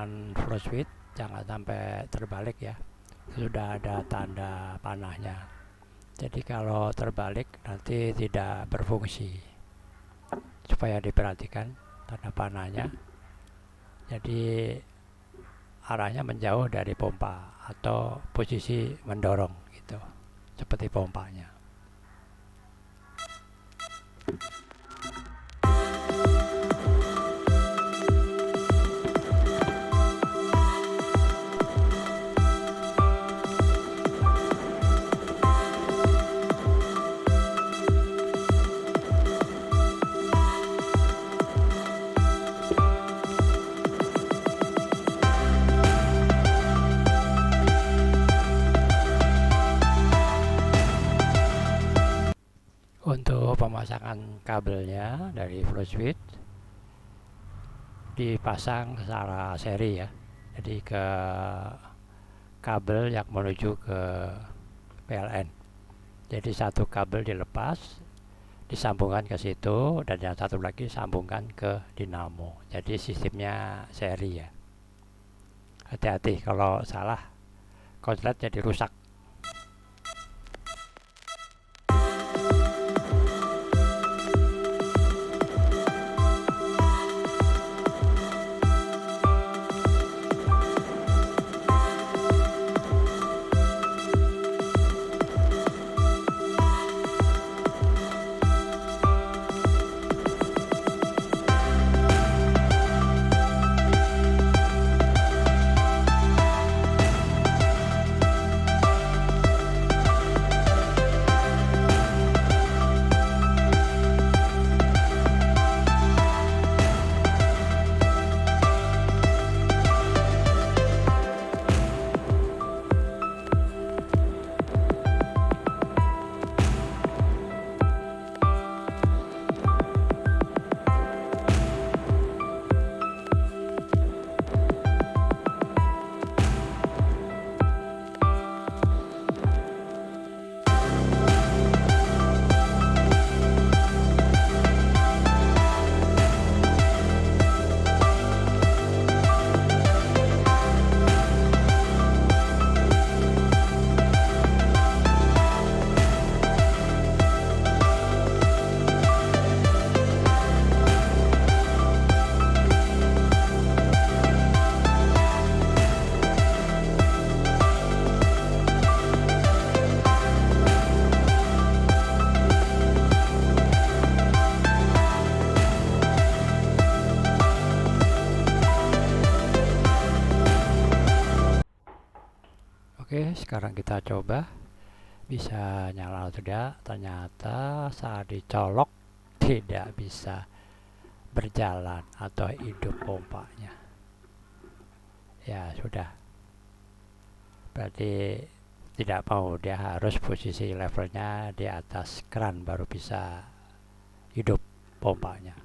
pemasangan flow switch jangan sampai terbalik ya, sudah ada tanda panahnya. Jadi kalau terbalik nanti tidak berfungsi, supaya diperhatikan tanda panahnya. Jadi arahnya menjauh dari pompa atau posisi mendorong gitu, seperti pompanya. Untuk pemasangan kabelnya dari flow switch dipasang secara seri ya, jadi ke kabel yang menuju ke PLN. Jadi satu kabel dilepas, disambungkan ke situ, dan yang satu lagi sambungkan ke dinamo. Jadi sistemnya seri ya. Hati-hati kalau salah, konslet jadi rusak. Oke, sekarang kita coba bisa nyala atau tidak. Ternyata saat dicolok tidak bisa berjalan atau hidup pompanya. Ya sudah, berarti tidak mau, dia harus posisi levelnya di atas kran baru bisa hidup pompanya.